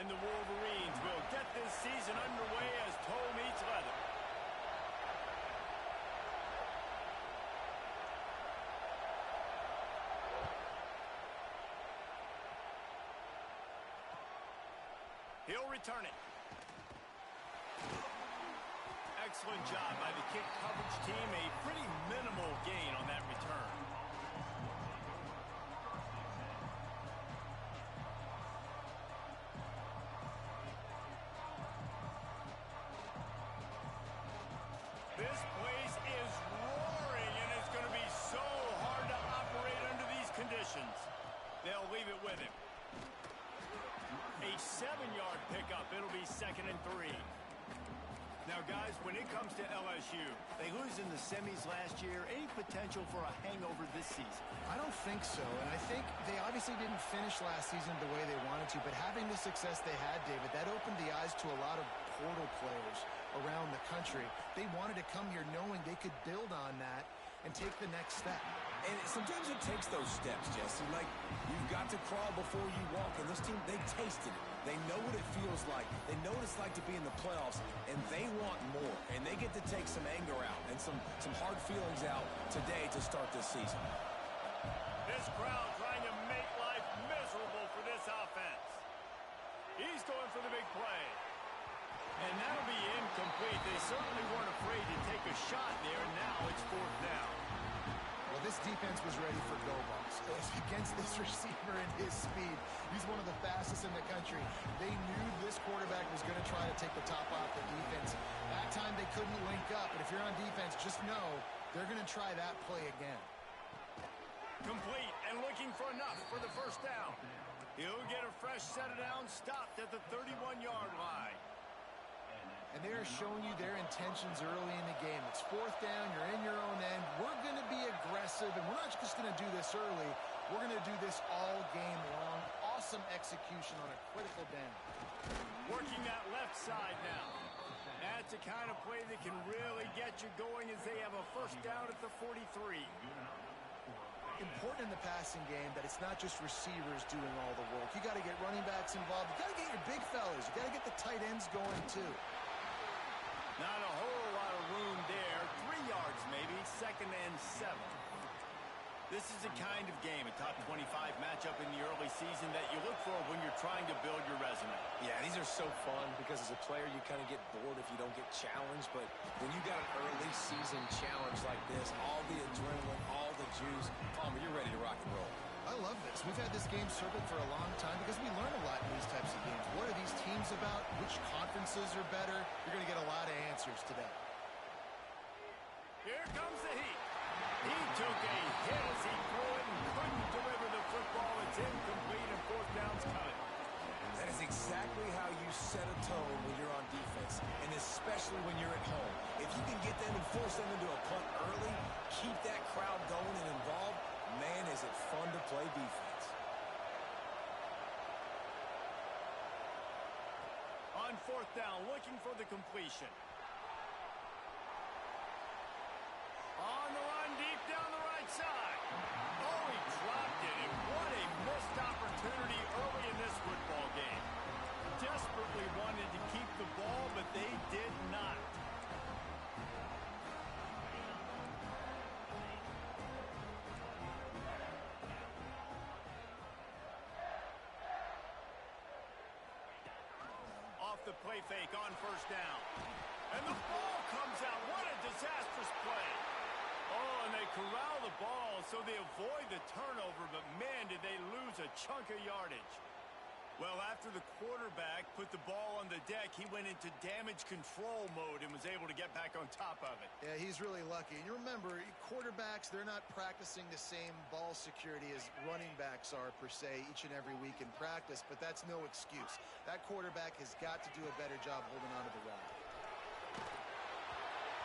And the Wolverines will get this season underway as toe meets leather. He'll return it. Excellent job by the kick coverage team. A pretty minimal gain on that return. This place is roaring, and it's going to be so hard to operate under these conditions. They'll leave it with him. A 7-yard pickup. It'll be 2nd and 3. Now, guys, when it comes to LSU, they lose in the semis last year. Any potential for a hangover this season? I don't think so, and I think they obviously didn't finish last season the way they wanted to, but having the success they had, David, that opened the eyes to a lot of portal players around the country. They wanted to come here knowing they could build on that and take the next step. And sometimes it takes those steps, Jesse. Like, you've got to crawl before you walk. And this team, they tasted it. They know what it feels like. They know what it's like to be in the playoffs, and they want more. And they get to take some anger out and some hard feelings out today to start this season. This crowd trying to make life miserable for this offense. He's going for the big play. And that'll be incomplete. They certainly weren't afraid to take a shot there, and now it's 4th down. Well, this defense was ready for go balls. Against this receiver and his speed, he's one of the fastest in the country. They knew this quarterback was going to try to take the top off the defense. That time they couldn't link up, but if you're on defense, just know they're going to try that play again. Complete and looking for enough for the 1st down. He'll get a fresh set of downs, stopped at the 31-yard line. And they're showing you their intentions early in the game. It's 4th down. You're in your own end. We're going to be aggressive, and we're not just going to do this early. We're going to do this all game long. Awesome execution on a critical down. Working that left side now. That's the kind of play that can really get you going as they have a 1st down at the 43. Important in the passing game that it's not just receivers doing all the work. You got to get running backs involved. You got to get your big fellas. You got to get the tight ends going too. Not a whole lot of room there. 3 yards maybe. 2nd and 7. This is the kind of game, a top 25 matchup in the early season that you look for when you're trying to build your resume. Yeah, these are so fun because as a player you kind of get bored if you don't get challenged. But when you got an early season challenge like this, all the adrenaline, all the juice, Palmer, you're ready to rock and roll. I love this. We've had this game circled for a long time because we learn a lot in these types of games. What are these teams about? Which conferences are better? You're going to get a lot of answers today. Here comes the heat. He took a hit as he threw it and couldn't deliver the football. It's incomplete and 4th down's coming. That is exactly how you set a tone when you're on defense, and especially when you're at home. If you can get them and force them into a punt early, keep that crowd going and involved, man, is it fun to play defense. On 4th down, looking for the completion. On the run, deep down the right side. Oh, he dropped it, and what a missed opportunity early in this football game. Desperately wanted to keep the ball, but they did not. Off the play fake on 1st down. And the ball comes out. What a disastrous play. Oh, and they corral the ball so they avoid the turnover, but man, did they lose a chunk of yardage. Well, after the quarterback put the ball on the deck, he went into damage control mode and was able to get back on top of it. Yeah, he's really lucky. And you remember, quarterbacks, they're not practicing the same ball security as running backs are, per se, each and every week in practice, but that's no excuse. That quarterback has got to do a better job holding on to the rock.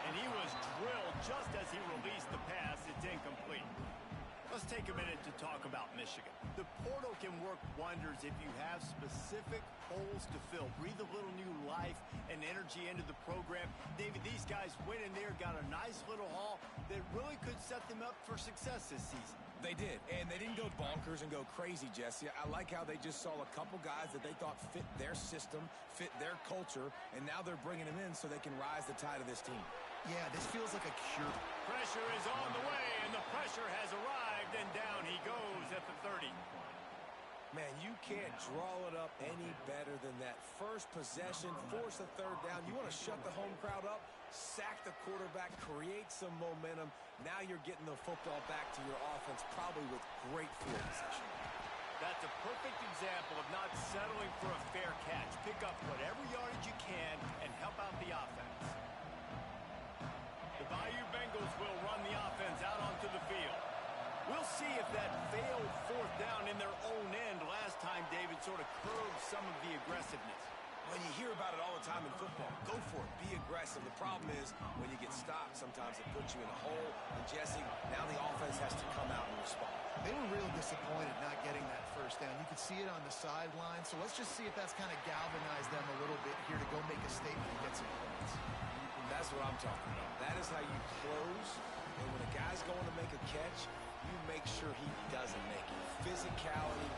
And he was drilled just as he released the pass. It's incomplete. Let's take a minute to talk about Michigan. The portal can work wonders if you have specific holes to fill. Breathe a little new life and energy into the program. David, these guys went in there, got a nice little haul that really could set them up for success this season. They did, and they didn't go bonkers and go crazy, Jesse. I like how they just saw a couple guys that they thought fit their system, fit their culture, and now they're bringing them in so they can rise the tide of this team. Yeah, this feels like a cure. Pressure is on the way, and the pressure has arrived, and down he goes at the 30. Man, you can't draw it up any better than that. First possession, force a third down. You want to shut the home crowd up, sack the quarterback, create some momentum. Now you're getting the football back to your offense, probably with great field position. That's a perfect example of not settling for a fair catch. Pick up whatever yardage you can and help out the offense. The Bayou Bengals will run the offense out onto the field. We'll see if that failed fourth down in their own end last time, David, sort of curbed some of the aggressiveness. When you hear about it all the time in football, go for it. Be aggressive. The problem is when you get stopped, sometimes it puts you in a hole. And, Jesse, now the offense has to come out and respond. They were real disappointed not getting that first down. You could see it on the sideline. So let's just see if that's kind of galvanized them a little bit here to go make a statement and get some points. That's what I'm talking about. That is how you close. And when a guy's going to make a catch, you make sure he doesn't make it. Physicality,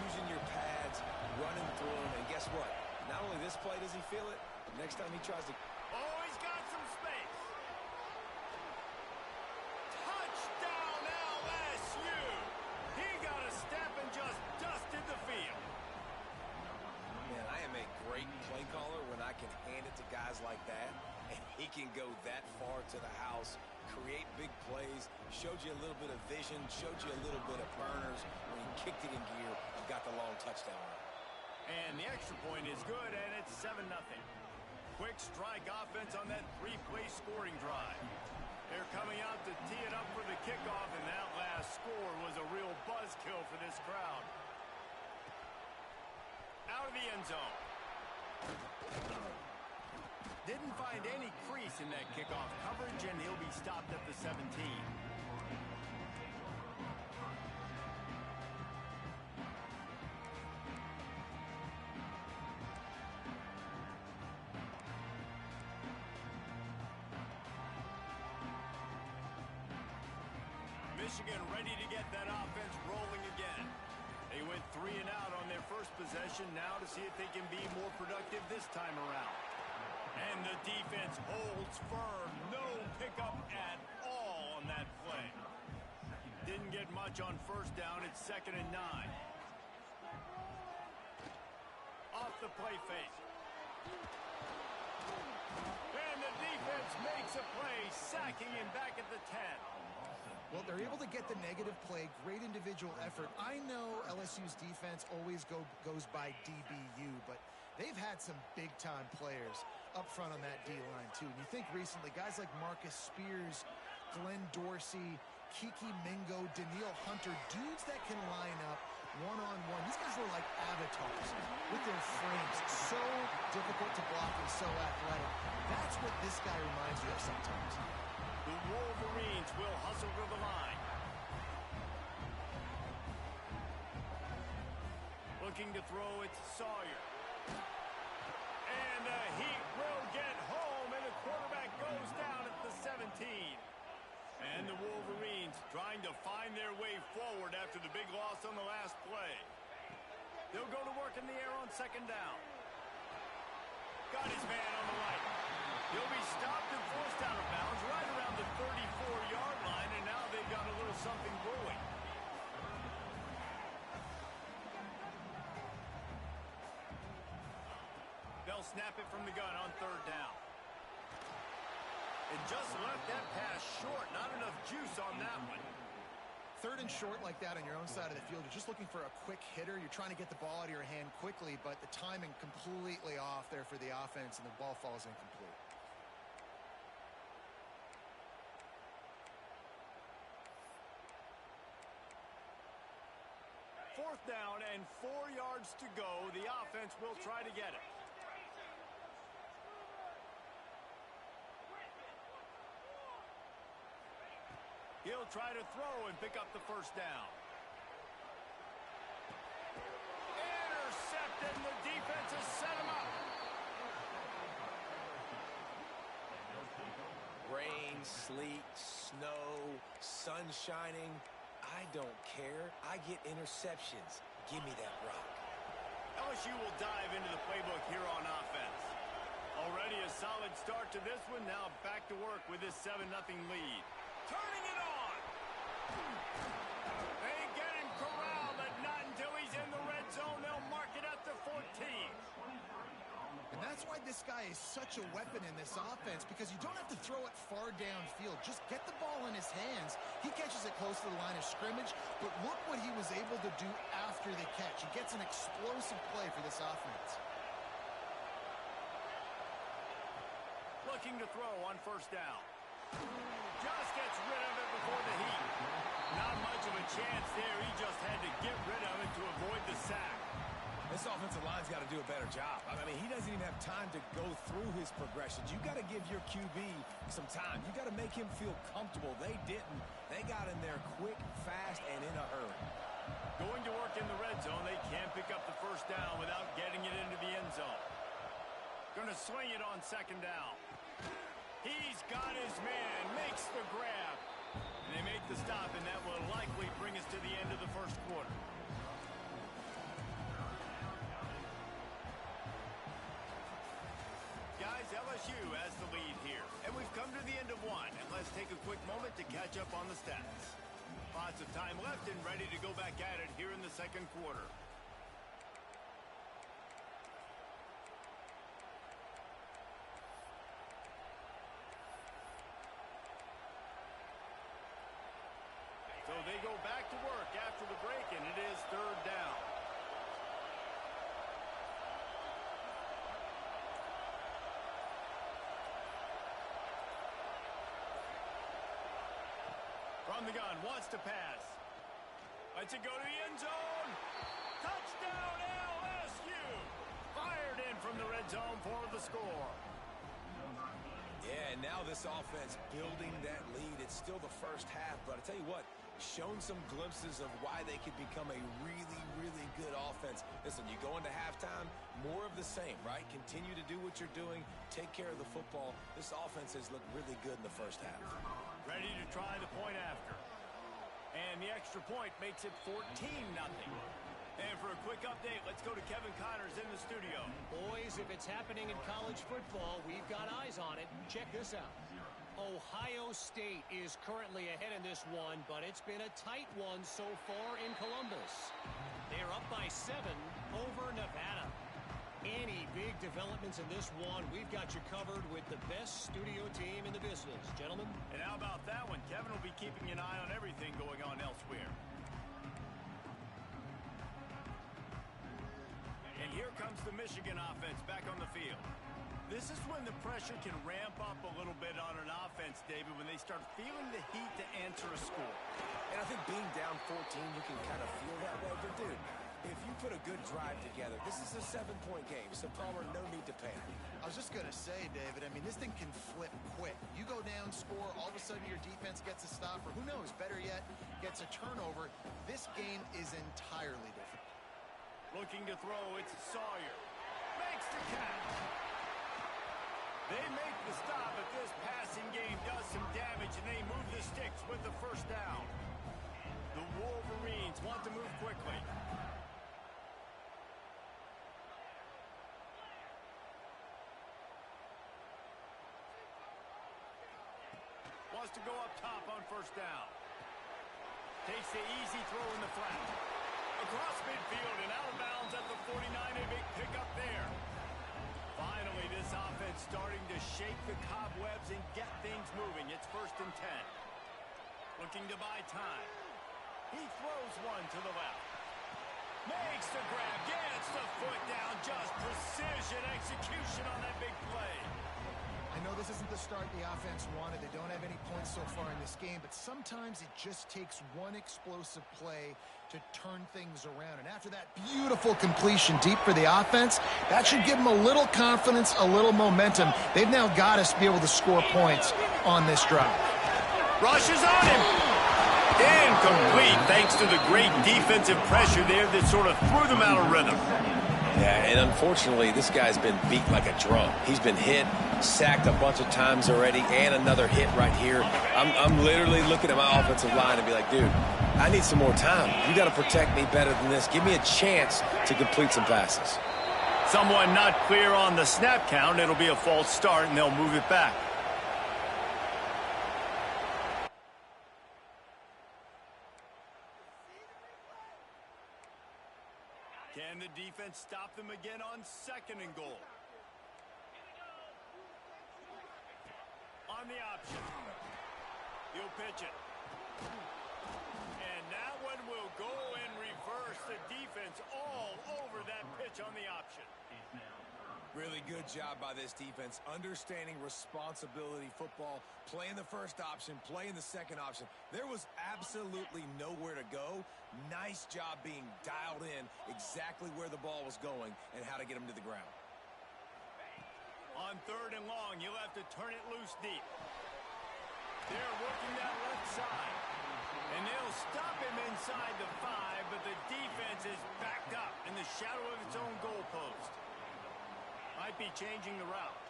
using your pads, running through him. And guess what? Not only this play does he feel it, next time he tries to... Oh, he's got some space. Touchdown, LSU. He got a step and just dusted the field. Man, I am a great play caller when I can hand it to guys like that, and he can go that far to the house, create big plays, showed you a little bit of vision, showed you a little bit of burners. When he kicked it in gear and got the long touchdown run. And the extra point is good, and it's 7-0. Quick strike offense on that three-play scoring drive. They're coming out to tee it up for the kickoff, and that last score was a real buzzkill for this crowd. Out of the end zone. Didn't find any crease in that kickoff coverage, and he'll be stopped at the 17. Michigan ready to get that offense rolling again. They went 3 and out on their first possession, now to see if they can be more productive this time around. And the defense holds firm. No pickup at all on that play. Didn't get much on first down. It's 2nd and 9. Off the play fake. And the defense makes a play, sacking him back at the 10. Well, they're able to get the negative play, great individual effort. I know LSU's defense always goes by DBU, but they've had some big-time players up front on that D-line, too. And you think recently, guys like Marcus Spears, Glenn Dorsey, Kiki Mingo, Daniil Hunter, dudes that can line up one-on-one. These guys were like avatars with their frames. So difficult to block and so athletic. That's what this guy reminds you of sometimes. The Wolverines will hustle to the line. Looking to throw it to Sawyer. And the Heat will get home, and the quarterback goes down at the 17. And the Wolverines trying to find their way forward after the big loss on the last play. They'll go to work in the air on 2nd down. Got his man on the right. He'll be stopped and forced out of bounds right around the 34-yard line, and now they've got a little something brewing. They'll snap it from the gun on 3rd down. And just left that pass short. Not enough juice on that one. 3rd and short like that on your own side of the field. You're just looking for a quick hitter. You're trying to get the ball out of your hand quickly, but the timing completely off there for the offense, and the ball falls incomplete. Fourth down and 4 yards to go. The offense will try to get it. He'll try to throw and pick up the first down. Intercepted, and the defense has set him up. Rain, sleet, snow, sun shining. I don't care. I get interceptions. Give me that rock. LSU will dive into the playbook here on offense. Already a solid start to this one. Now back to work with this 7-0 lead. Turning it on. They get him corralled, but not until he's in the red zone. They'll mark it at the 14. And that's why this guy is such a weapon in this offense, because you don't have to throw it far downfield. Just get the ball in his hands. He catches it close to the line of scrimmage, but look what he was able to do after the catch. He gets an explosive play for this offense. Looking to throw on first down. Just gets rid of it before the heat. Not much of a chance there. He just had to get rid of it to avoid the sack. This offensive line's got to do a better job. I mean, he doesn't even have time to go through his progressions. You got to give your QB some time. You got to make him feel comfortable. They didn't. They got in there quick, fast, and in a hurry. Going to work in the red zone. They can't pick up the first down without getting it into the end zone. Going to swing it on second down. He's got his man. Makes the grab. And they make the stop, and that will likely bring us to the end of the first quarter. LSU has the lead here, and we've come to the end of one, and let's take a quick moment to catch up on the stats. Lots of time left and ready to go back at it here in the second quarter. So they go back to work after the break, and it is third down. From the gun, wants to pass. Lets it go to the end zone. Touchdown, LSU! Fired in from the red zone for the score. Yeah, and now this offense building that lead. It's still the first half, but I tell you what, shown some glimpses of why they could become a really, really good offense. Listen, you go into halftime, more of the same, right? Continue to do what you're doing, take care of the football. This offense has looked really good in the first half. Ready to try the point after. And the extra point makes it 14-0. And for a quick update, let's go to Kevin Connors in the studio. Boys, if it's happening in college football, we've got eyes on it. Check this out. Ohio State is currently ahead in this one, but it's been a tight one so far in Columbus. They're up by 7 over Nevada. Any big developments in this one, we've got you covered with the best studio team in the business. Gentlemen? And how about that one? Kevin will be keeping an eye on everything going on elsewhere. And here comes the Michigan offense back on the field. This is when the pressure can ramp up a little bit on an offense, David, when they start feeling the heat to answer a score. And I think being down 14, you can kind of feel that way. But, dude, if you put a good drive together, this is a 7-point game, so Palmer, no need to panic. I was just going to say, David, I mean, this thing can flip quick. You go down, score, all of a sudden your defense gets a stop, or who knows, better yet, gets a turnover. This game is entirely different. Looking to throw, it's Sawyer. Makes the catch. They make the stop, but this passing game does some damage, and they move the sticks with the first down. The Wolverines want to move quickly. Wants to go up top on first down. Takes the easy throw in the flat. Across midfield and out of bounds at the 49. A big pickup there. Finally, this offense starting to shake the cobwebs and get things moving. It's 1st and 10. Looking to buy time. He throws one to the left. Makes the grab. Gets the foot down. Just precision execution on that big play. I know this isn't the start the offense wanted. They don't have any points so far in this game, but sometimes it just takes one explosive play to turn things around. And after that beautiful completion deep for the offense, that should give them a little confidence, a little momentum. They've now got us to be able to score points on this drive. Rushes on him. Incomplete, thanks to the great defensive pressure there that sort of threw them out of rhythm. Yeah, and unfortunately, this guy's been beat like a drum. He's been hit, sacked a bunch of times already, and another hit right here. I'm literally looking at my offensive line and be like, dude, I need some more time. You got to protect me better than this. Give me a chance to complete some passes. Someone not clear on the snap count. It'll be a false start, and they'll move it back. Can the defense stop them again on 2nd and goal? On the option. He'll pitch it. And that one will go in reverse. The defense all over that pitch on the option. Really good job by this defense, understanding responsibility football, playing the first option, playing the second option. There was absolutely nowhere to go. Nice job being dialed in exactly where the ball was going and how to get him to the ground. On 3rd and long, you'll have to turn it loose deep. They're working that left side. And they'll stop him inside the 5, but the defense is backed up in the shadow of its own goalpost. Might be changing the route.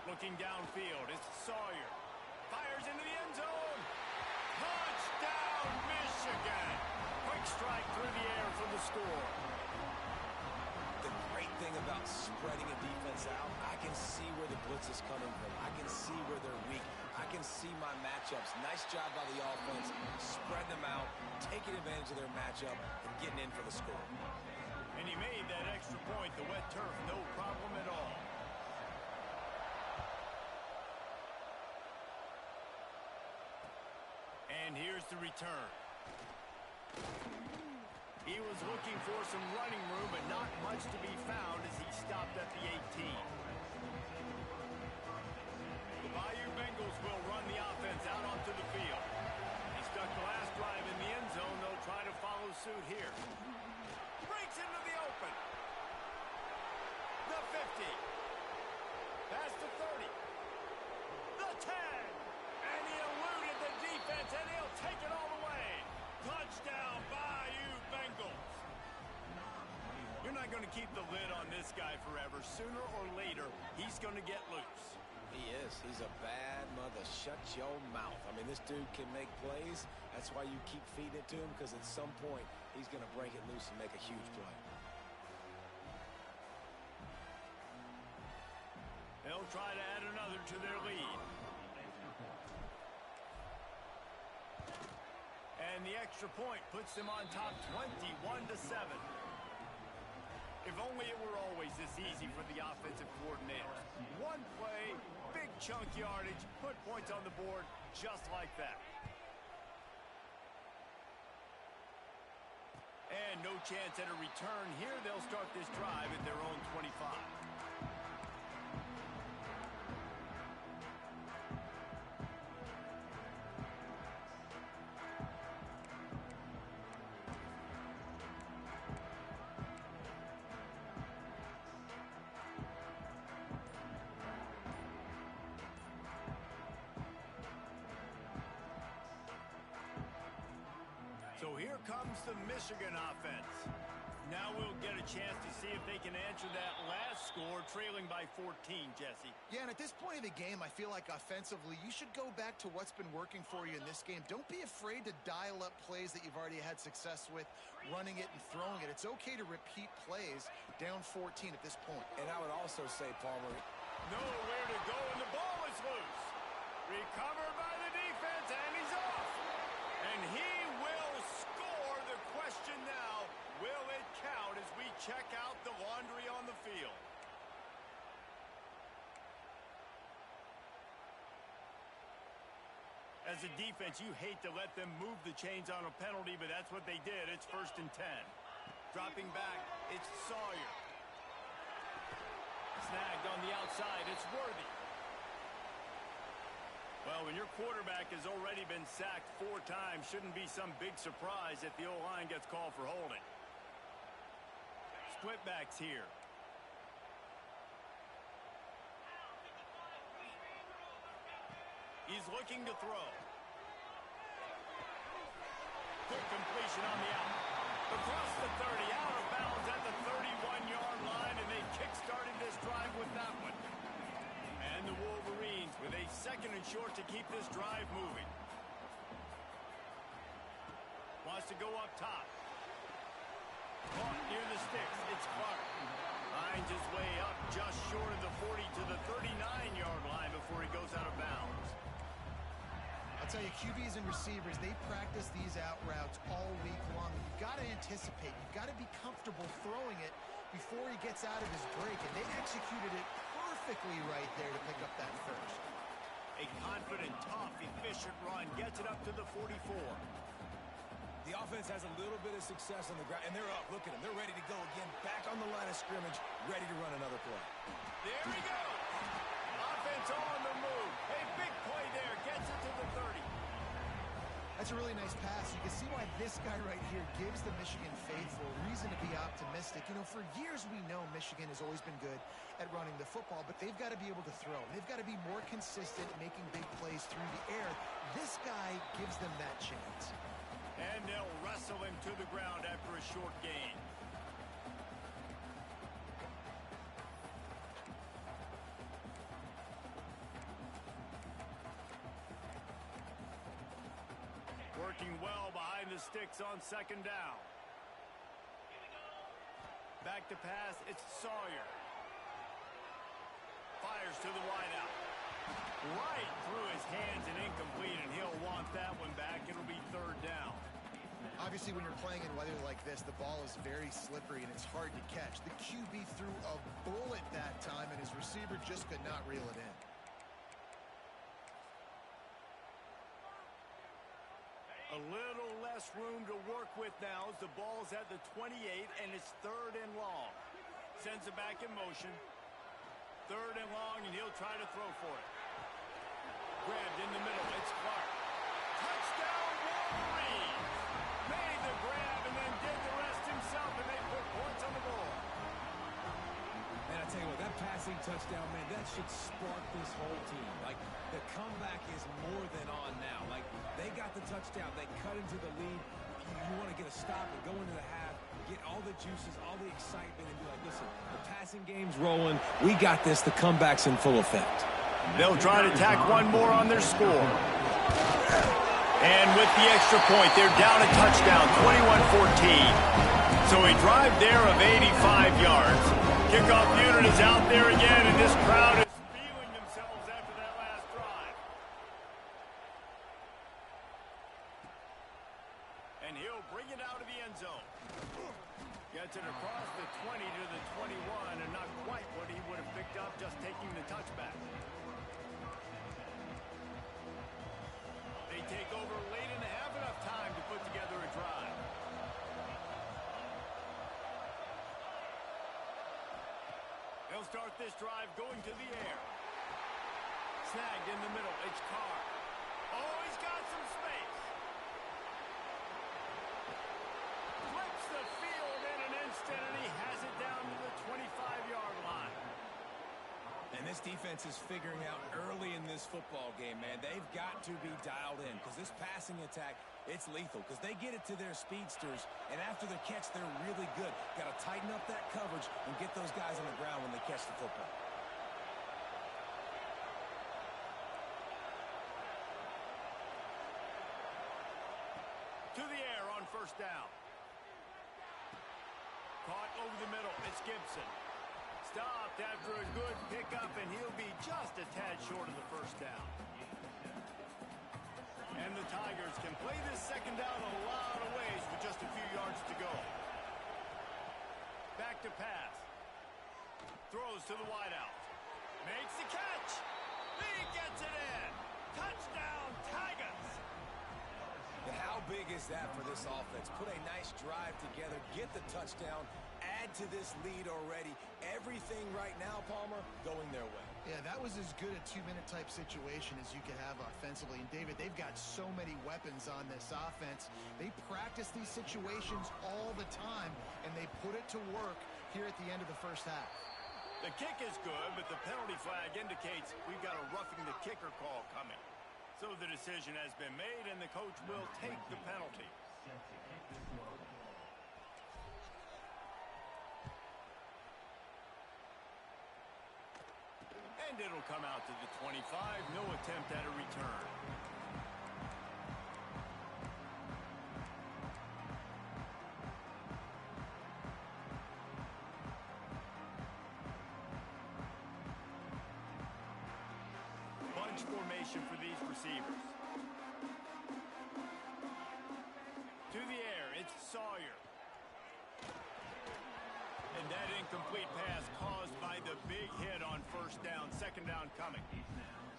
Looking downfield, it's Sawyer. Fires into the end zone. Touchdown, Michigan. Quick strike through the air for the score. The great thing about spreading a defense out, I can see where the blitz is coming from. I can see where they're weak. I can see my matchups. Nice job by the offense. Spread them out, taking advantage of their matchup, and getting in for the score. And he made that extra point, the wet turf, no problem at all. And here's the return. He was looking for some running room, but not much to be found as he stopped at the 18. The Bayou Bengals will run the offense out onto the field. He stuck the last drive in the end zone. They'll try to follow suit here. Breaks into the open. The 50. Past the 30. The 10. And he eluded the defense, and he'll take it all the way. Touchdown, Bayou Bengals. You're not going to keep the lid on this guy forever. Sooner or later, he's going to get loose. He is. He's a bad mother. Shut your mouth. I mean, this dude can make plays. That's why you keep feeding it to him, because at some point, he's going to break it loose and make a huge play. They'll try to add another to their lead. And the extra point puts them on top 21-7. If only it were always this easy for the offensive coordinator. One play, big chunk yardage, put points on the board just like that. And no chance at a return here. They'll start this drive at their own 25. So here comes the Michigan offense. Now we'll get a chance to see if they can answer that last score, trailing by 14, Jesse. Yeah, and at this point of the game, I feel like offensively, you should go back to what's been working for you in this game. Don't be afraid to dial up plays that you've already had success with, running it and throwing it. It's okay to repeat plays down 14 at this point. And I would also say, Palmer, nowhere to go, and the ball is loose. Recovered by the defense, and he's off. And he will score. The question now, will it count as we check out the laundry on the field? As a defense, you hate to let them move the chains on a penalty, but that's what they did. It's 1st and 10. Dropping back, it's Sawyer. Snagged on the outside, it's Worthy. Well, when your quarterback has already been sacked 4 times, shouldn't be some big surprise if the O-line gets called for holding. Split backs here. He's looking to throw. Quick completion on the out. Across the 30, out of bounds at the 31-yard line, and they kick-started this drive with that one. And the Wolverines with a 2nd and short to keep this drive moving. to go up top. Caught near the sticks. It's Clark. Finds his way up just short of the 40 to the 39-yard line before he goes out of bounds. I'll tell you, QBs and receivers, they practice these out routes all week long. You've got to anticipate. You've got to be comfortable throwing it before he gets out of his break, and they executed it perfectly right there to pick up that first. A confident, tough, efficient run gets it up to the 44. The offense has a little bit of success on the ground, and they're up. Look at them. They're ready to go again. Back on the line of scrimmage, ready to run another play. There he goes. Offense on the move. A big play there. Gets it to the 30. That's a really nice pass. You can see why this guy right here gives the Michigan faithful reason to be optimistic. You know, for years we know Michigan has always been good at running the football, but they've got to be able to throw. They've got to be more consistent making big plays through the air. This guy gives them that chance. And they'll wrestle him to the ground after a short gain. Working well behind the sticks on second down. Back to pass, it's Sawyer. Fires to the wideout. Right through his hands and incomplete, and he'll want that one back. It'll be third down. Obviously, when you're playing in weather like this, the ball is very slippery and it's hard to catch. The QB threw a bullet that time, and his receiver just could not reel it in. A little less room to work with now as the ball's at the 28, and it's third and long. Sends it back in motion. Third and long, and he'll try to throw for it. Grabbed in the middle. It's Clark. Touchdown, Wolverines! Made the grab and then did the rest himself, and they put points on the board. Man, I tell you what, that passing touchdown, man, that should spark this whole team. Like, the comeback is more than on now. Like, they got the touchdown. They cut into the lead. You want to get a stop and go into the half, get all the juices, all the excitement, and be like, listen, the passing game's rolling. We got this. The comeback's in full effect. They'll try to tack one more on their score. And with the extra point, they're down a touchdown, 21-14. So a drive there of 85 yards. Kickoff unit is out there again, and this crowd is feeling themselves after that last drive. And he'll bring it out of the end zone. Gets it across the 20 to the 21, and not quite what he would have picked up just taking the touchback. They take over late and have enough time to put together a drive. They'll start this drive going to the air. Snagged in the middle. It's Carr. Oh, he's got some space. Flips the field in an instant, and he has it down to the 25-yard line. And this defense is figuring out early in this football game, man. They've got to be dialed in because this passing attack, it's lethal because they get it to their speedsters, and after the catch, they're really good. Got to tighten up that coverage and get those guys on the ground when they catch the football. To the air on first down. Caught over the middle. It's Gibson. Stopped after a good pickup, and he'll be just a tad short of the first down. And the Tigers can play this second down a lot of ways with just a few yards to go. Back to pass. Throws to the wideout. Makes the catch. He gets it in. Touchdown, Tigers. And how big is that for this offense? Put a nice drive together, get the touchdown, add to this lead already. Everything right now, Palmer, going their way. Yeah, that was as good a two-minute type situation as you could have offensively. And, David, they've got so many weapons on this offense. They practice these situations all the time, and they put it to work here at the end of the first half. The kick is good, but the penalty flag indicates we've got a roughing the kicker call coming. So the decision has been made, and the coach will take the penalty. And it'll come out to the 25. No attempt at a return. bunch formation for these receivers. To the air, it's Sawyer. And that incomplete pass caused by the big hit on first down. Second down coming.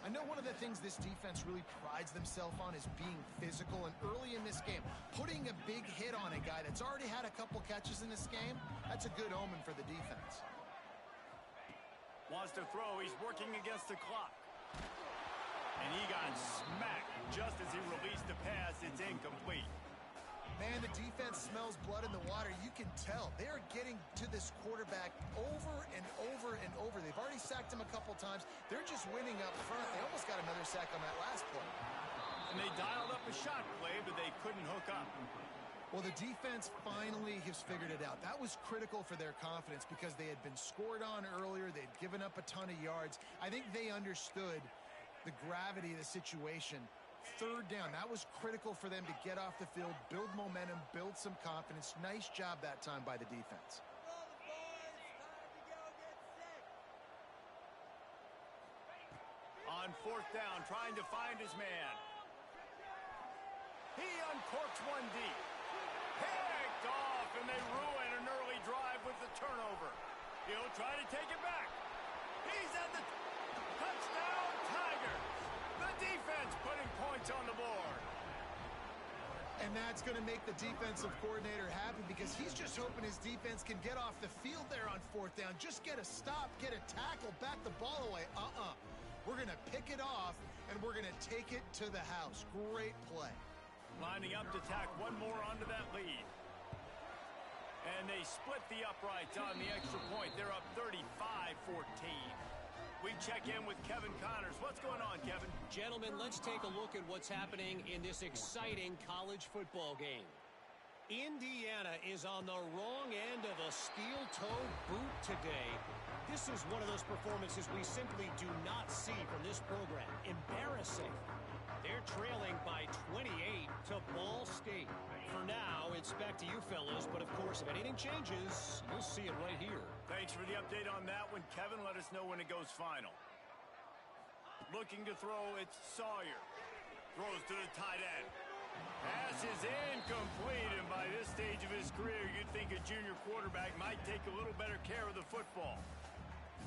I know one of the things this defense really prides themselves on is being physical, and early in this game, putting a big hit on a guy that's already had a couple catches in this game, that's a good omen for the defense. Wants to throw. He's working against the clock. And he got smacked just as he released the pass. It's incomplete. Man, the defense smells blood in the water. You can tell. They're getting to this quarterback over and over and over. They've already sacked him a couple times. They're just winning up front. They almost got another sack on that last play. And they dialed up a shot play, but they couldn't hook up. Well, the defense finally has figured it out. That was critical for their confidence because they had been scored on earlier. They'd given up a ton of yards. I think they understood the gravity of the situation. Third down, that was critical for them to get off the field, build momentum, build some confidence. Nice job that time by the defense. On fourth down, trying to find his man. He uncorks one deep. Picked off, and they ruin an early drive with the turnover. He'll try to take it back. He's at the touchdown, Tigers. The defense putting points on the board. And that's going to make the defensive coordinator happy because he's just hoping his defense can get off the field there on fourth down. Just get a stop, get a tackle, back the ball away. We're going to pick it off, and we're going to take it to the house. Great play. Lining up to tack one more onto that lead. And they split the uprights on the extra point. They're up 35-14. We check in with Kevin Connors. What's going on, Kevin? Gentlemen, let's take a look at what's happening in this exciting college football game. Indiana is on the wrong end of a steel-toed boot today. This is one of those performances we simply do not see from this program. Embarrassing. They're trailing by 28 to Ball State. For now, it's back to you fellas, but of course, if anything changes, you'll see it right here. Thanks for the update on that one, Kevin. Let us know when it goes final. Looking to throw, it's Sawyer. Throws to the tight end. Pass is incomplete, and by this stage of his career, you'd think a junior quarterback might take a little better care of the football.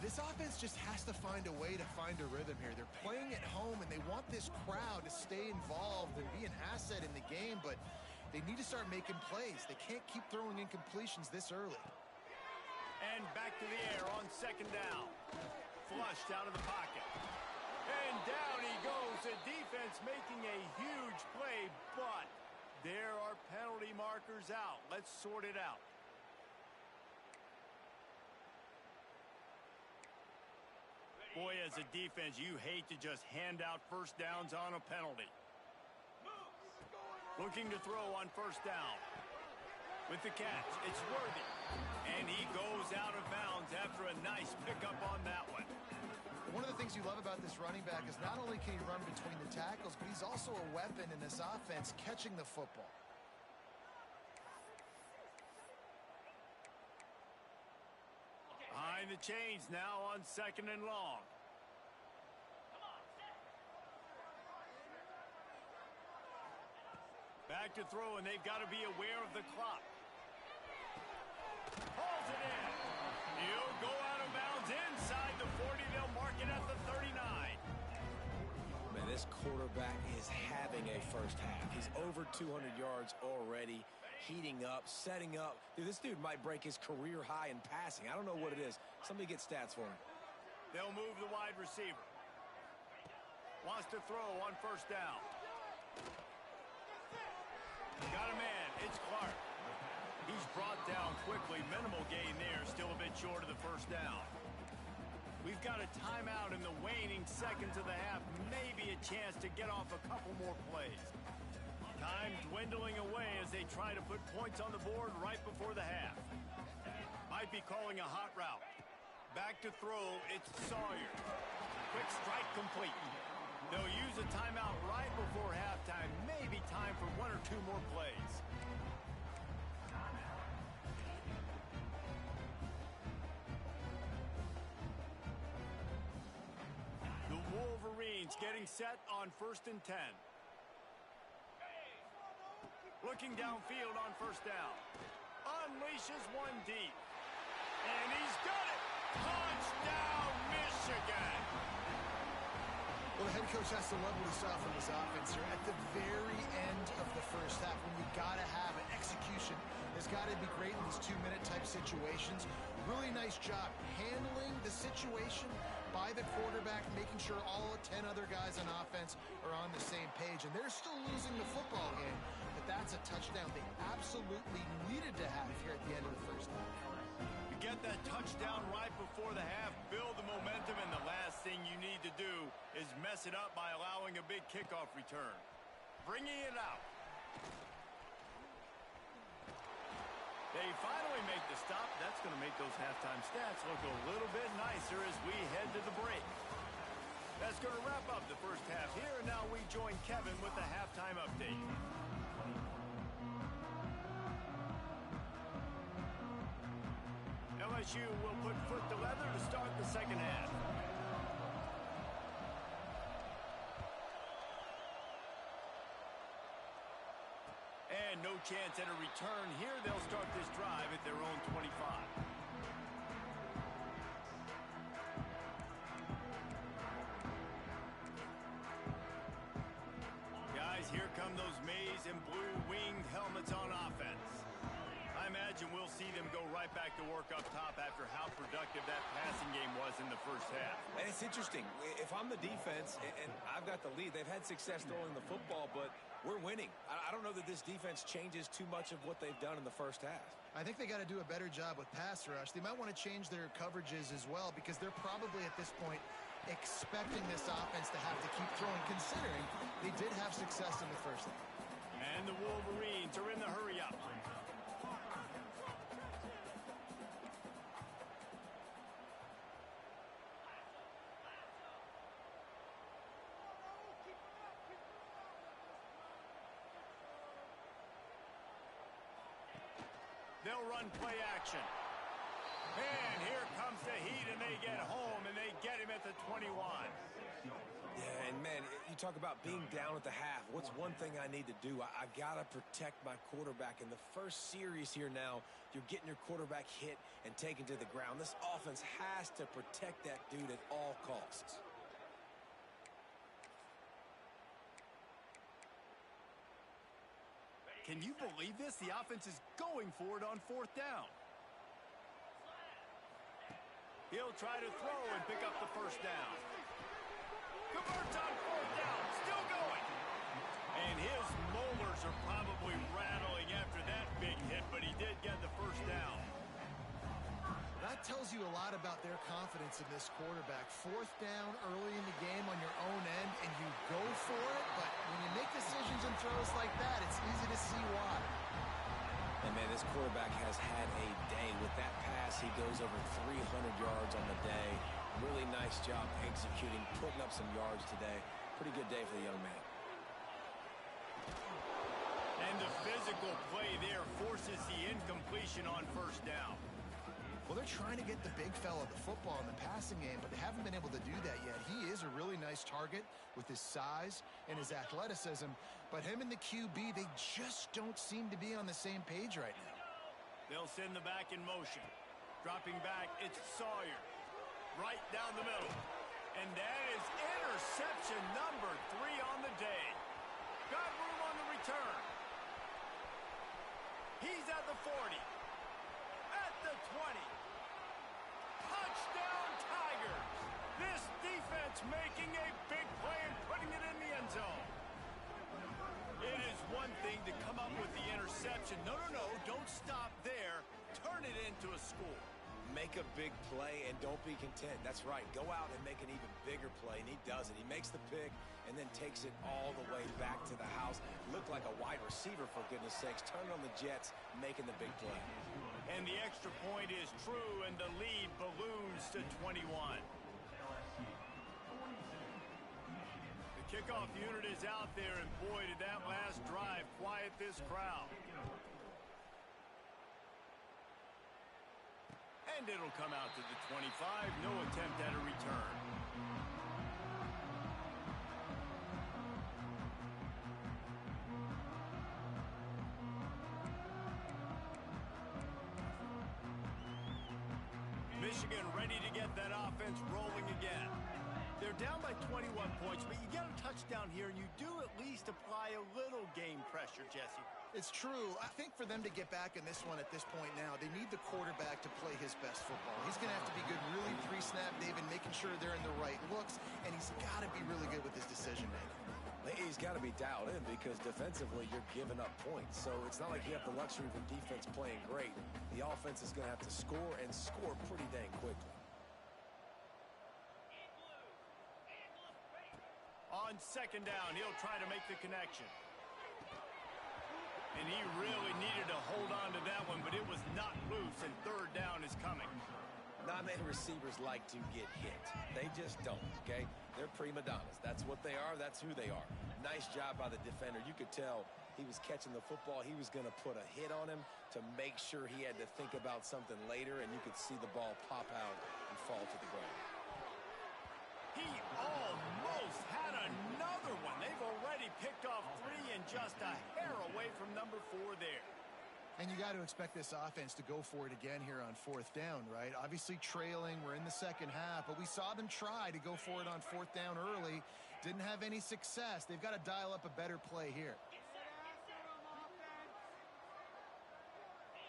This offense just has to find a way to find a rhythm here. They're playing at home, and they want this crowd to stay involved and be an asset in the game, but they need to start making plays. They can't keep throwing incompletions this early. And back to the air on second down. Flushed out of the pocket. And down he goes. The defense making a huge play, but there are penalty markers out. Let's sort it out. Boy, as a defense, you hate to just hand out first downs on a penalty. Looking to throw on first down. With the catch, it's Worthy. And he goes out of bounds after a nice pickup on that one. One of the things you love about this running back is not only can he run between the tackles, but he's also a weapon in this offense catching the football. Behind the chains now on second and long. Back to throw, and they've got to be aware of the clock. Hauls it in. He'll go out of bounds inside the 40. They'll mark it at the 39. Man, this quarterback is having a first half. He's over 200 yards already, heating up, setting up. Dude, this dude might break his career high in passing. I don't know what it is. Somebody get stats for him. They'll move the wide receiver. Wants to throw on first down. Got a man. It's Clark. He's brought down quickly. Minimal gain there. Still a bit short of the first down. We've got a timeout in the waning seconds of the half. Maybe a chance to get off a couple more plays. Time dwindling away as they try to put points on the board right before the half. Might be calling a hot route. Back to throw. It's Sawyer. Quick strike complete. They'll use a timeout right before halftime. Maybe time for one or two more plays. The Wolves Wolverines getting set on 1st and 10. Looking downfield on 1st down. Unleashes one deep. And he's got it! Touchdown, Michigan! Well, the head coach has to love what he saw from his offense here at the very end of the first half, when you got to have an execution. It's got to be great in these 2-minute type situations. Really nice job handling the situation by the quarterback, making sure all 10 other guys on offense are on the same page. And they're still losing the football game, but that's a touchdown they absolutely needed to have here at the end of the first half. You get that touchdown right before the half, build the momentum, and the last thing you need to do is mess it up by allowing a big kickoff return. Bringing it out. They finally make the stop. That's going to make those halftime stats look a little bit nicer as we head to the break. That's going to wrap up the first half here, and now we join Kevin with the halftime update. LSU will put foot to leather to start the second half. And no chance at a return here. They'll start this drive at their own 25. Guys, here come those maize and blue winged helmets on offense. I imagine we'll see them go right back to work up top after how productive that passing game was in the first half. And it's interesting. If I'm the defense and I've got the lead, they've had success throwing the football, but we're winning. I don't know that this defense changes too much of what they've done in the first half. I think they got to do a better job with pass rush. They might want to change their coverages as well, because they're probably at this point expecting this offense to have to keep throwing, considering they did have success in the first half. And the Wolverines are in the hurry up. They'll run play action. And here comes the heat, and they get home, and they get him at the 21. Yeah, and man, you talk about being down at the half. What's one thing I need to do? I got to protect my quarterback. In the first series here now, you're getting your quarterback hit and taken to the ground. This offense has to protect that dude at all costs. Can you believe this? The offense is going for it on 4th down. He'll try to throw and pick up the first down. Converts on 4th down. Still going. And his molars are probably rattling after that big hit, but he did get the first down. That tells you a lot about their confidence in this quarterback. 4th down early in the game on your own end, and you go for it, but when you make decisions and throws like that, it's easy to see why. And man, this quarterback has had a day. With that pass, he goes over 300 yards on the day. Really nice job executing, putting up some yards today. Pretty good day for the young man. And the physical play there forces the incompletion on 1st down. Well, they're trying to get the big fella the football in the passing game, but they haven't been able to do that yet. He is a really nice target with his size and his athleticism, but him and the QB, they just don't seem to be on the same page right now. They'll send the back in motion. Dropping back, it's Sawyer. Right down the middle. And that is interception number 3 on the day. Got room on the return. He's at the 40. At the 20. Touchdown Tigers. This defense making a big play and putting it in the end zone. It is one thing to come up with the interception. No, don't stop there. Turn it into a score. Make a big play and don't be content. That's right. Go out and make an even bigger play, and he does it. He makes the pick and then takes it all the way back to the house. Looked like a wide receiver, for goodness sakes. Turning on the Jets, making the big play. And the extra point is true, and the lead balloons to 21. The kickoff unit is out there, and boy, did that last drive quiet this crowd. And it'll come out to the 25. No attempt at a return. Michigan ready to get that offense rolling again. They're down by 21 points, but you get a touchdown here, and you do at least apply a little game pressure, Jesse. It's true. I think for them to get back in this one at this point now, they need the quarterback to play his best football. He's going to have to be good really pre-snap, David, making sure they're in the right looks, and he's got to be really good with his decision-making. He's got to be dialed in because defensively you're giving up points. So it's not like you have the luxury of the defense playing great. The offense is going to have to score and score pretty dang quickly. On second down, he'll try to make the connection. And he really needed to hold on to that one, but it was not loose, and third down is coming. Not many receivers like to get hit. They just don't, okay? They're prima donnas. That's what they are. That's who they are. Nice job by the defender. You could tell he was catching the football. He was going to put a hit on him to make sure he had to think about something later, and you could see the ball pop out and fall to the ground. He almost had another one. They've already picked off 3 and just a hair away from number 4 there. And you got to expect this offense to go for it again here on fourth down, right? Obviously trailing. We're in the second half, but we saw them try to go for it on fourth down early. Didn't have any success. They've got to dial up a better play here.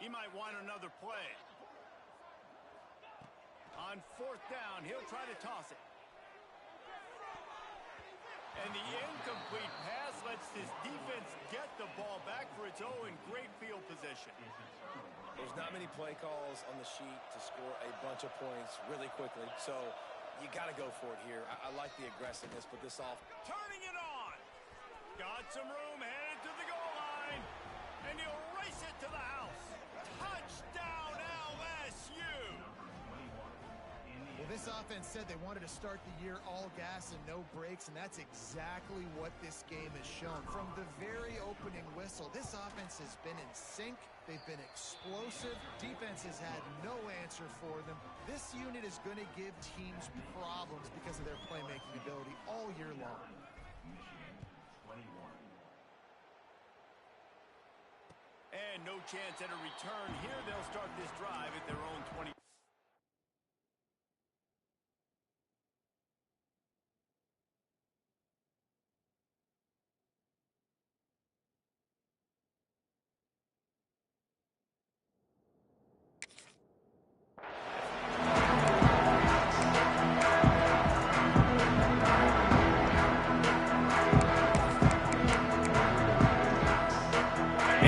He might want another play. On fourth down, he'll try to toss it. And the incomplete pass lets this defense get the ball back for its own great field position. There's not many play calls on the sheet to score a bunch of points really quickly, so you got to go for it here. I like the aggressiveness, but this off. Turning it on. Got some room, headed to the goal line. And he'll race it to the house. Touchdown, LSU. Well, this offense said they wanted to start the year all gas and no brakes, and that's exactly what this game has shown. From the very opening whistle, this offense has been in sync. They've been explosive. Defense has had no answer for them. This unit is going to give teams problems because of their playmaking ability all year long. And no chance at a return here. They'll start this drive at their own 20.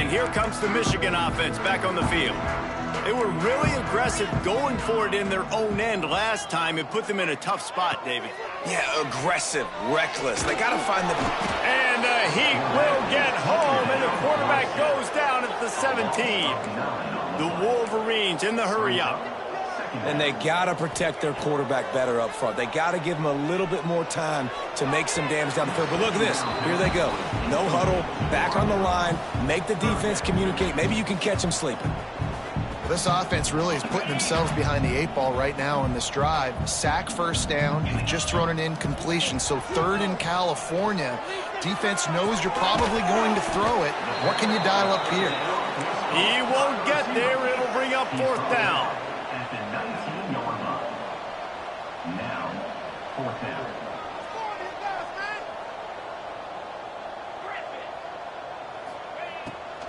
Here comes the Michigan offense back on the field. They were really aggressive going for it in their own end last time. It put them in a tough spot, David. Yeah, aggressive, reckless. They got to find the... And the Heat will get home, and the quarterback goes down at the 17. The Wolverines in the hurry-up. And they got to protect their quarterback better up front. They got to give him a little bit more time to make some damage down the field. But look at this. Here they go. No huddle, back on the line, make the defense communicate. Maybe you can catch them sleeping. Well, this offense really is putting themselves behind the 8 ball right now on this drive. Sack first down. You've just thrown an incompletion, so third in California. Defense knows you're probably going to throw it. What can you dial up here? He won't get there. It'll bring up fourth down.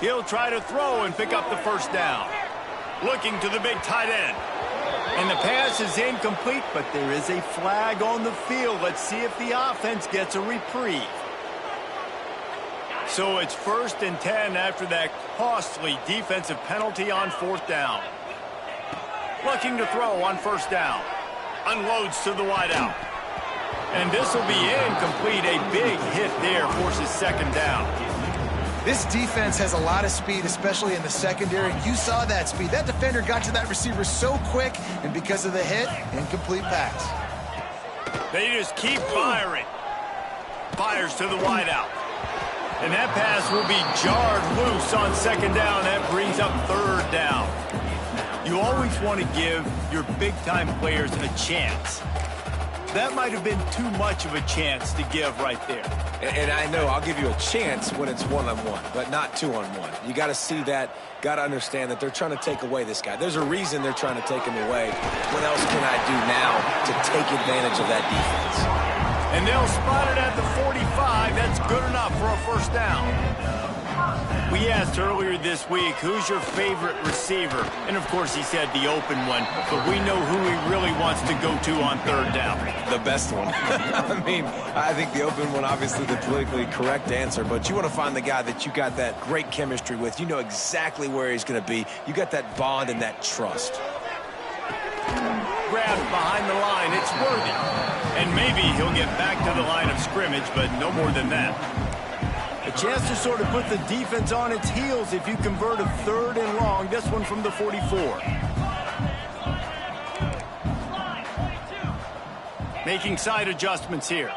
He'll try to throw and pick up the first down. Looking to the big tight end. And the pass is incomplete, but there is a flag on the field. Let's see if the offense gets a reprieve. So it's 1st and 10 after that costly defensive penalty on fourth down. Looking to throw on first down. Unloads to the wideout. And this will be incomplete. A big hit there forces second down. This defense has a lot of speed, especially in the secondary. You saw that speed. That defender got to that receiver so quick, and because of the hit, incomplete pass. They just keep firing. Fires to the wideout. And that pass will be jarred loose on second down. That brings up third down. You always want to give your big-time players a chance. That might have been too much of a chance to give right there. And I know I'll give you a chance when it's one-on-one, but not two-on-one. You got to see that, got to understand that they're trying to take away this guy. There's a reason they're trying to take him away. What else can I do now to take advantage of that defense? And they'll spot it at the 45. That's good enough for a first down. We asked earlier this week, who's your favorite receiver? And, of course, he said the open one. But we know who he really wants to go to on third down. The best one. I mean, I think the open one, obviously the politically correct answer. But you want to find the guy that you got that great chemistry with. You know exactly where he's going to be. You got that bond and that trust. Grabbed behind the line. It's Worthy. And maybe he'll get back to the line of scrimmage, but no more than that. A chance to sort of put the defense on its heels if you convert a third and long. This one from the 44. Making side adjustments here.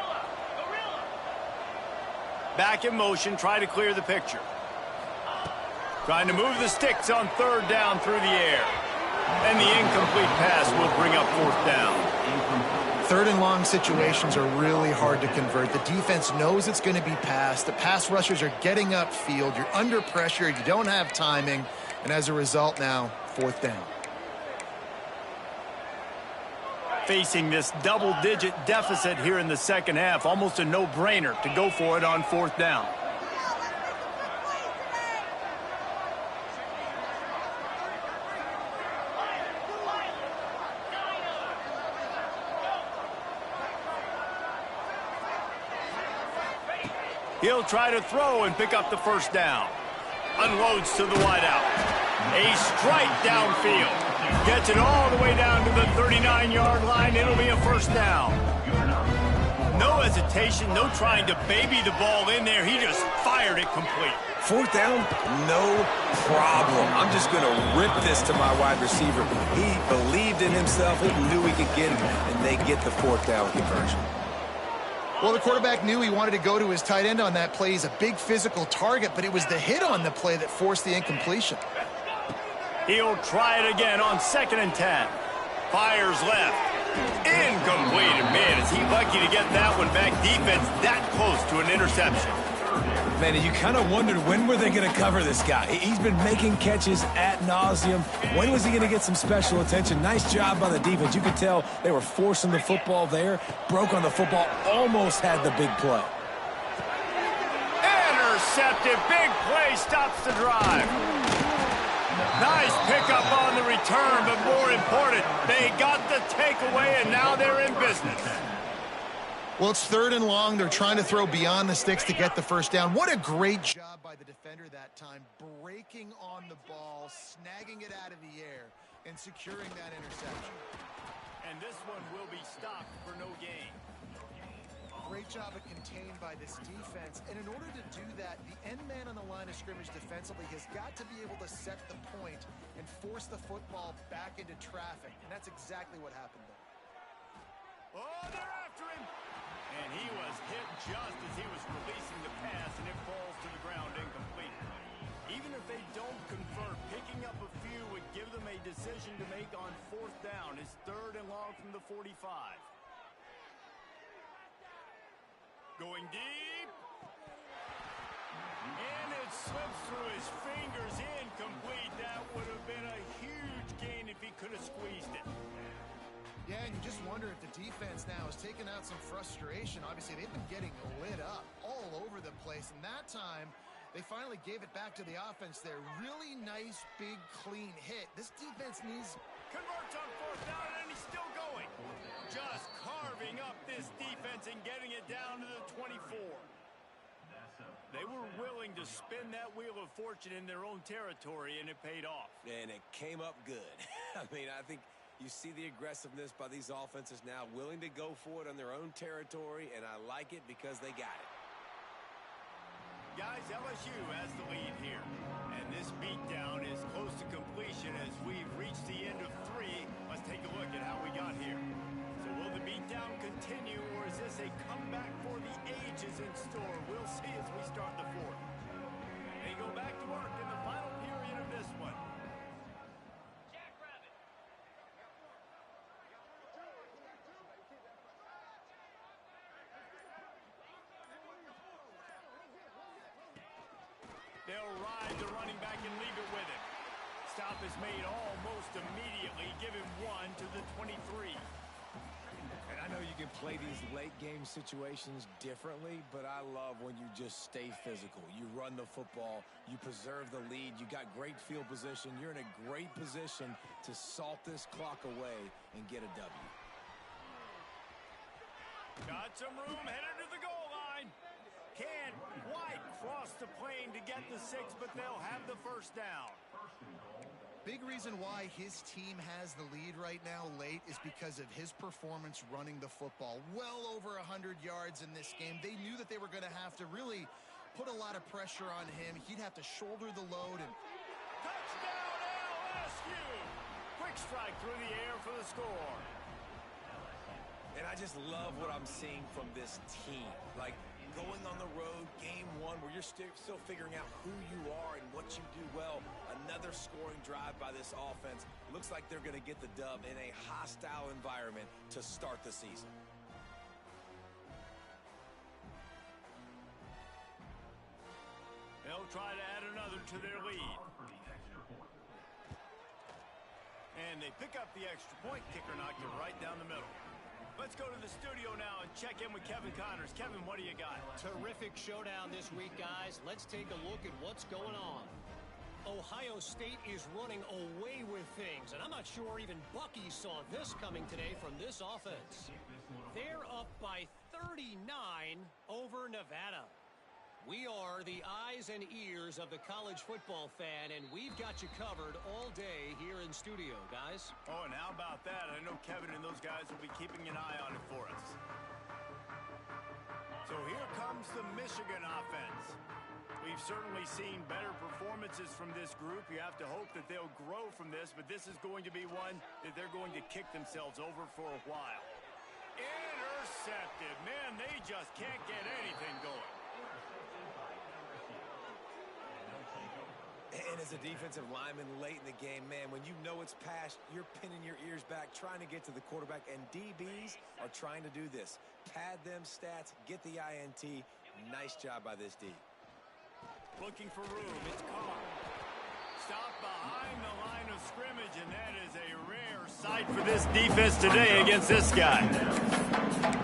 Back in motion, try to clear the picture. Trying to move the sticks on third down through the air. And the incomplete pass will bring up fourth down. Third and long situations are really hard to convert. The defense knows it's going to be passed. The pass rushers are getting upfield. You're under pressure. You don't have timing. And as a result now, fourth down. Facing this double-digit deficit here in the second half, almost a no-brainer to go for it on fourth down. He'll try to throw and pick up the first down. Unloads to the wideout. A strike downfield. Gets it all the way down to the 39-yard line. It'll be a first down. No hesitation, no trying to baby the ball in there. He just fired it complete. Fourth down, no problem. I'm just going to rip this to my wide receiver. He believed in himself. He knew he could get it, and they get the fourth down conversion. Well, the quarterback knew he wanted to go to his tight end on that play. He's a big physical target, but it was the hit on the play that forced the incompletion. He'll try it again on 2nd and 10. Fires left. Incomplete. And man, is he lucky to get that one back. Defense that close to an interception. Man, you kind of wondered when were they going to cover this guy. He's been making catches ad nauseum. When was he going to get some special attention? Nice job by the defense. You could tell they were forcing the football there. Broke on the football. Almost had the big play. Intercepted. Big play stops the drive. Nice pickup on the return, but more important, they got the takeaway, and now they're in business. Well, it's third and long. They're trying to throw beyond the sticks to get the first down. What a great job by the defender that time, breaking on the ball, snagging it out of the air, and securing that interception. And this one will be stopped for no gain. Great job of contained by this defense. And in order to do that, the end man on the line of scrimmage defensively has got to be able to set the point and force the football back into traffic. And that's exactly what happened there. Oh, they're after him. And he was hit just as he was releasing the pass, and it falls to the ground incomplete. Even if they don't convert, picking up a few would give them a decision to make on fourth down. It's third and long from the 45. Going deep. And it slips through his fingers, incomplete. That would have been a huge gain if he could have squeezed it. Yeah, and you just wonder if the defense now has taken out some frustration. Obviously, they've been getting lit up all over the place. And that time, they finally gave it back to the offense there. Really nice, big, clean hit. This defense needs... Converts on fourth down, and he's still going. Just carving up this defense and getting it down to the 24. They were willing to spin that wheel of fortune in their own territory, and it paid off. And it came up good. I mean, I think you see the aggressiveness by these offenses now, willing to go for it on their own territory, and I like it because they got it. Guys, LSU has the lead here. And this beatdown is close to completion as we've reached the end of 3. Let's take a look at how we got here. So will the beatdown continue, or is this a comeback for the ages in store? We'll see as we start the 4th. They go back to work in the final period of this one. They'll ride the running back and leave it with him. Stop is made almost immediately. Give him 1 to the 23. And I know you can play these late game situations differently, but I love when you just stay physical. You run the football, you preserve the lead, you got great field position, you're in a great position to salt this clock away and get a W. Got some room, headed to the goal line. Can't quite cross the plane to get the 6, but they'll have the first down. Big reason why his team has the lead right now late is because of his performance running the football. Well over 100 yards in this game. They knew that they were going to have to really put a lot of pressure on him. He'd have to shoulder the load. And touchdown LSU! Quick strike through the air for the score. And I just love what I'm seeing from this team. Like, going on the road, game 1, where you're still figuring out who you are and what you do well. Another scoring drive by this offense. Looks like they're going to get the dub in a hostile environment to start the season. They'll try to add another to their lead. And they pick up the extra point. Kicker knocked it right down the middle. Let's go to the studio now and check in with Kevin Connors. Kevin, what do you got? Terrific showdown this week, guys. Let's take a look at what's going on. Ohio State is running away with things, and I'm not sure even Bucky saw this coming today from this offense. They're up by 39 over Nevada. We are the eyes and ears of the college football fan, and we've got you covered all day here in studio, guys. Oh, and how about that? I know Kevin and those guys will be keeping an eye on it for us. So here comes the Michigan offense. We've certainly seen better performances from this group. You have to hope that they'll grow from this, but this is going to be one that they're going to kick themselves over for a while. Intercepted. Man, they just can't get anything going. And as a defensive lineman late in the game, man, when you know it's past, you're pinning your ears back, trying to get to the quarterback, and DBs are trying to do this. Pad them stats, get the INT. Nice job by this D. Looking for room. It's Carr. Stopped behind the line of scrimmage, and that is a rare sight for this defense today against this guy.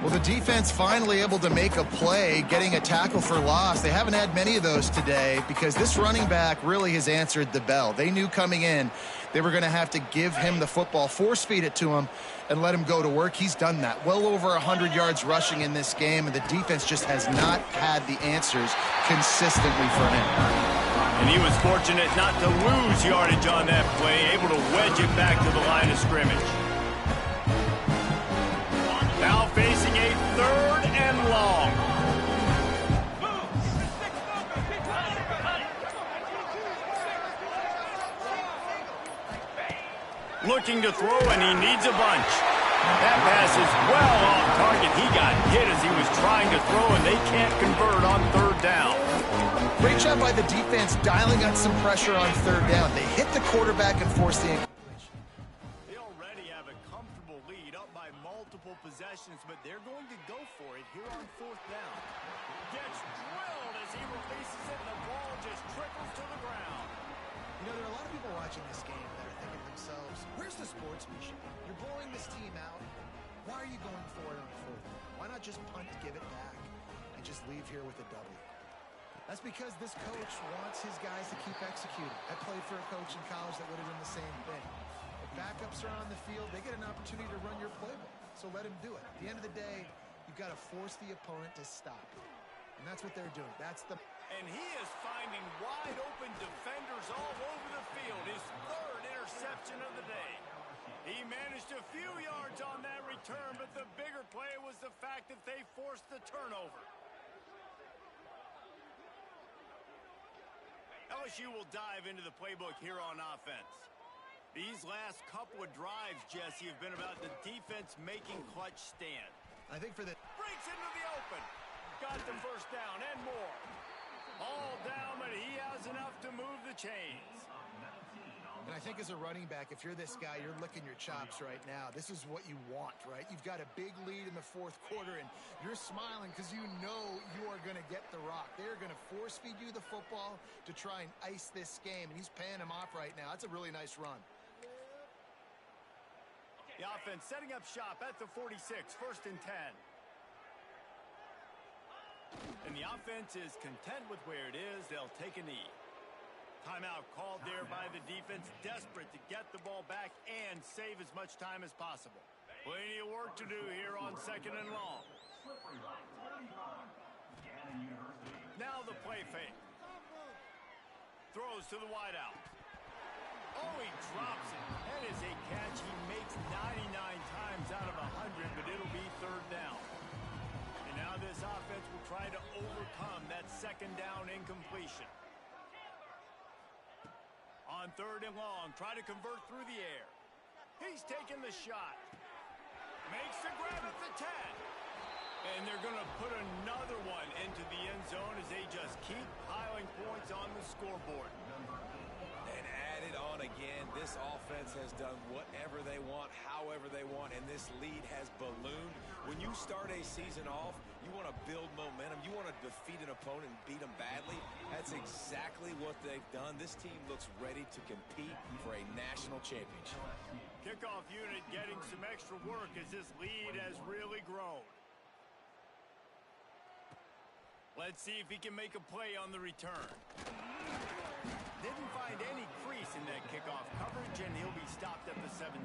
well, the defense finally able to make a play, getting a tackle for loss. They haven't had many of those today because this running back really has answered the bell. They knew coming in they were going to have to give him the football, force feed it to him, and let him go to work. He's done that. Well over 100 yards rushing in this game, and the defense just has not had the answers consistently for him. And he was fortunate not to lose yardage on that play, able to wedge it back to the line of scrimmage. Now facing a 3rd and long. Looking to throw, and he needs a bunch. That pass is well off target. He got hit as he was trying to throw, and they can't convert on 3rd down. Great job by the defense dialing up some pressure on 3rd down. They hit the quarterback and forced the incompletion. They already have a comfortable lead, up by multiple possessions, but they're going to go for it here on 4th down. Gets drilled as he releases it, and the ball just trickles to the ground. You know, there are a lot of people watching this game that are thinking to themselves, where's the sportsmanship? You're blowing this team out. Why are you going for it on 4th down? Why not just punt, give it back, and just leave here with a W? That's because this coach wants his guys to keep executing. I played for a coach in college that would have done the same thing. If backups are on the field, they get an opportunity to run your playbook. So let him do it. At the end of the day, you've got to force the opponent to stop. And that's what they're doing. That's the... And he is finding wide open defenders all over the field. His 3rd interception of the day. He managed a few yards on that return, but the bigger play was the fact that they forced the turnover. LSU will dive into the playbook here on offense. These last couple of drives, Jesse, have been about the defense making clutch stand. I think for the... Breaks into the open. Got the first down and more. All down, but he has enough to move the chains. And I think as a running back, if you're this guy, you're licking your chops right now. This is what you want, right? You've got a big lead in the fourth quarter, and you're smiling because you know you are going to get the rock. They're going to force feed you the football to try and ice this game, and he's paying him off right now. That's a really nice run. The offense setting up shop at the 46, 1st and 10. And the offense is content with where it is. They'll take a knee. Timeout called there by the defense, desperate to get the ball back and save as much time as possible. Plenty of work to do here on 2nd and long. Now the play fake. Throws to the wideout. Oh, he drops it. That is a catch he makes 99 times out of 100, but it'll be 3rd down. And now this offense will try to overcome that 2nd down incompletion. On 3rd and long, try to convert through the air. He's taking the shot. Makes the grab at the 10. And they're going to put another one into the end zone as they just keep piling points on the scoreboard. And add it on again. This offense has done whatever they want, however they want, and this lead has ballooned. When you start a season off, you want to build momentum. You want to defeat an opponent and beat them badly. That's exactly what they've done. This team looks ready to compete for a national championship. Kickoff unit getting some extra work as this lead has really grown. Let's see if he can make a play on the return. Didn't find any crease in that kickoff coverage, and he'll be stopped at the 17.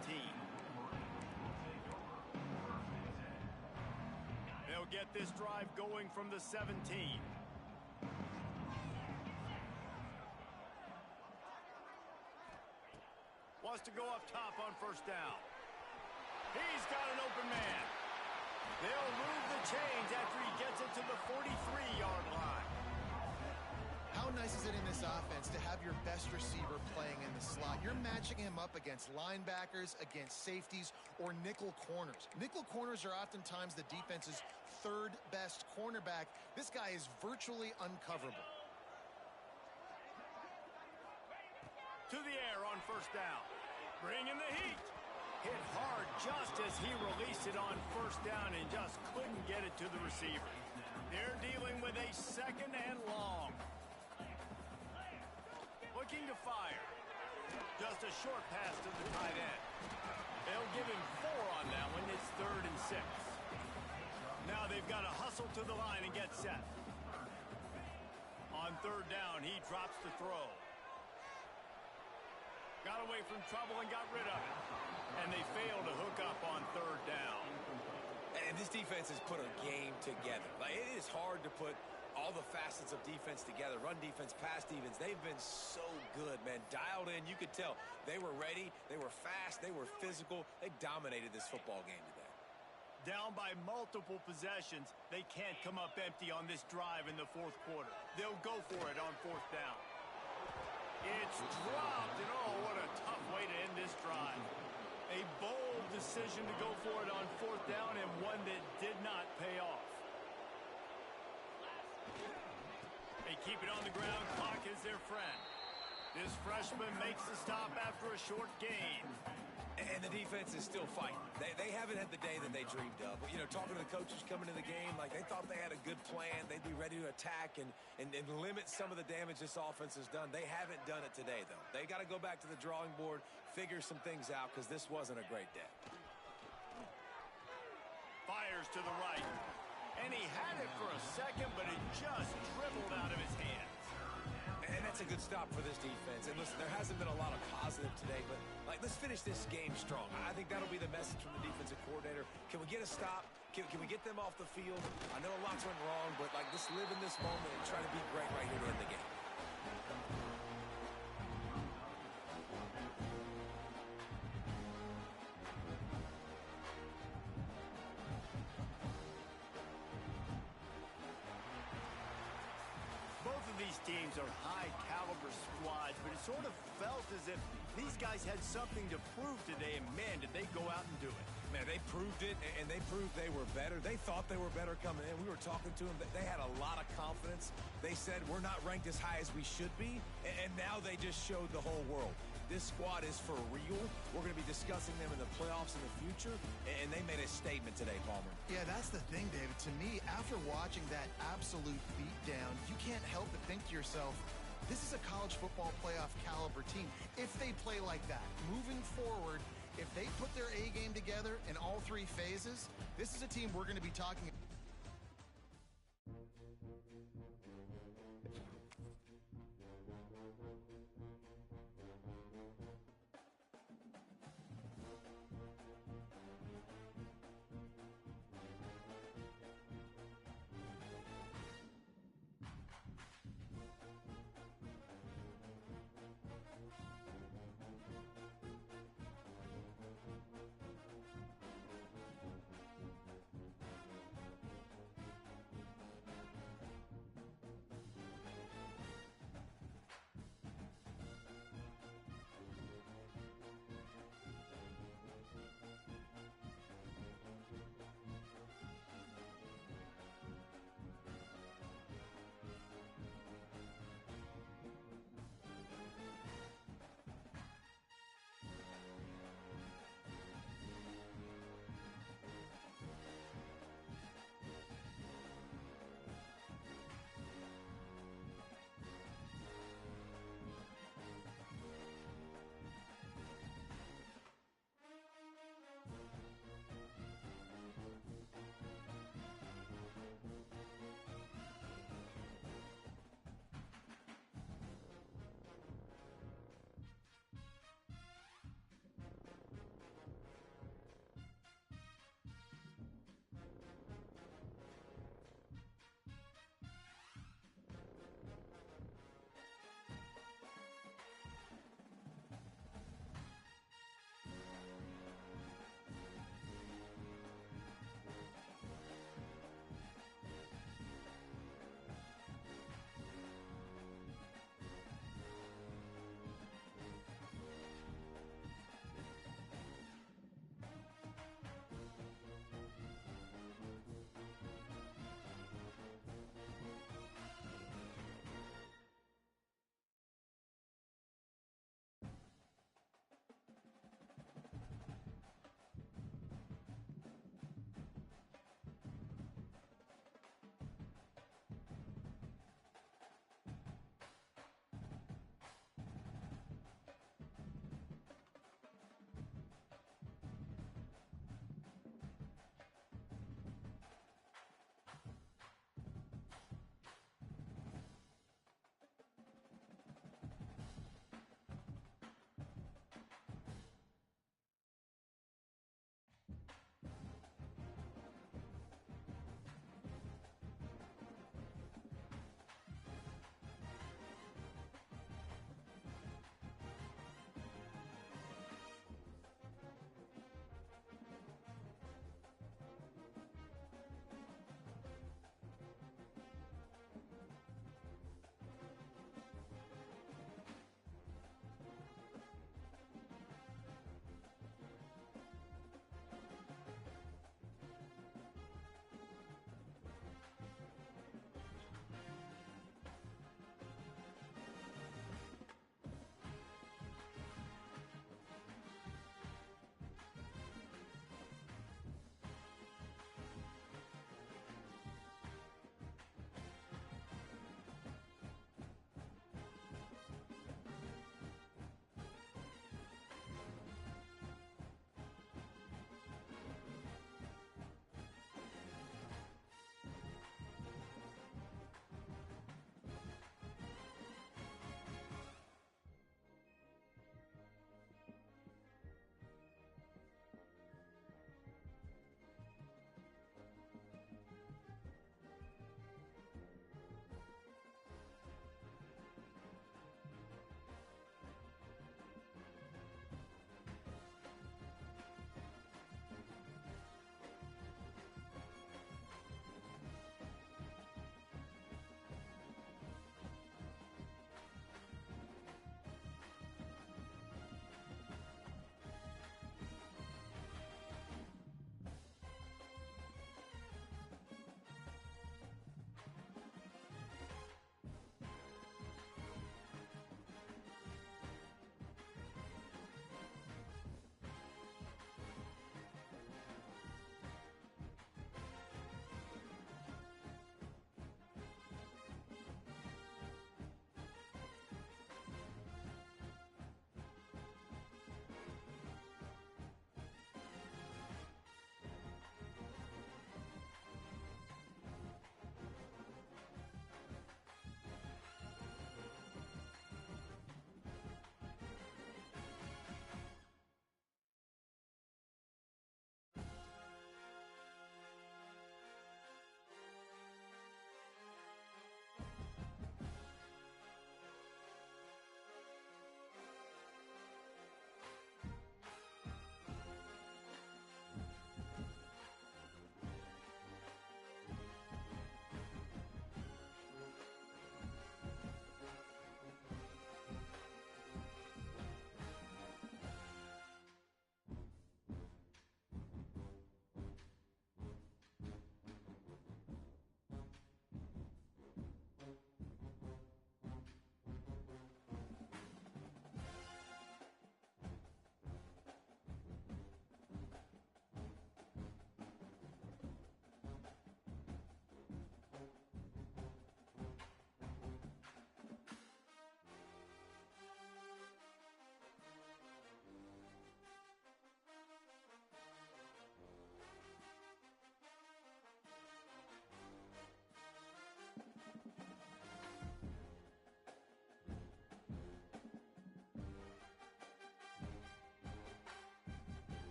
They'll get this drive going from the 17. Wants to go up top on 1st down. He's got an open man. They'll move the chains after he gets it to the 43-yard line. How nice is it in this offense to have your best receiver playing in the slot? You're matching him up against linebackers, against safeties, or nickel corners. Nickel corners are oftentimes the defense's 3rd best cornerback. This guy is virtually uncoverable. To the air on 1st down. Bringing the heat. Hit hard just as he released it on 1st down and just couldn't get it to the receiver. They're dealing with a 2nd and long. Looking to fire. Just a short pass to the tight end. They'll give him 4 on that one. It's 3rd and 6. Now they've got to hustle to the line and get set. On 3rd down, he drops the throw. Got away from trouble and got rid of it. And they fail to hook up on 3rd down. And this defense has put a game together. Like, it is hard to put all the facets of defense together. Run defense, pass defense. They've been so good, man. Dialed in. You could tell they were ready. They were fast. They were physical. They dominated this football game today. Down by multiple possessions, they can't come up empty on this drive in the 4th quarter. They'll go for it on 4th down. It's dropped, and oh, what a tough way to end this drive. A bold decision to go for it on 4th down, and one that did not pay off. They keep it on the ground. Clock is their friend. This freshman makes the stop after a short gain. And the defense is still fighting. They haven't had the day that they dreamed of. But, you know, talking to the coaches coming to the game, like they thought they had a good plan. They'd be ready to attack and limit some of the damage this offense has done. They haven't done it today, though. They got to go back to the drawing board, figure some things out, because this wasn't a great day. Fires to the right. And he had it for a second, but it just dribbled out of his hands. And that's a good stop for this defense. And listen, there hasn't been a lot of positive today, but like, let's finish this game strong. I think that'll be the message from the defensive coordinator. Can we get a stop? Can we get them off the field? I know a lot's went wrong, but like, let's live in this moment and try to be great right here to end the game. These teams are high-caliber squads, but it sort of felt as if these guys had something to prove today, and man, did they go out and do it. Man, they proved it, and they proved they were better. They thought they were better coming in. We were talking to them. They had a lot of confidence. They said, we're not ranked as high as we should be, and now they just showed the whole world. this squad is for real. We're going to be discussing them in the playoffs in the future, and they made a statement today, Palmer. Yeah, that's the thing, David. To me, after watching that absolute beatdown, you can't help but think to yourself, this is a college football playoff caliber team. If they play like that, moving forward, if they put their A game together in all three phases, this is a team we're going to be talking about.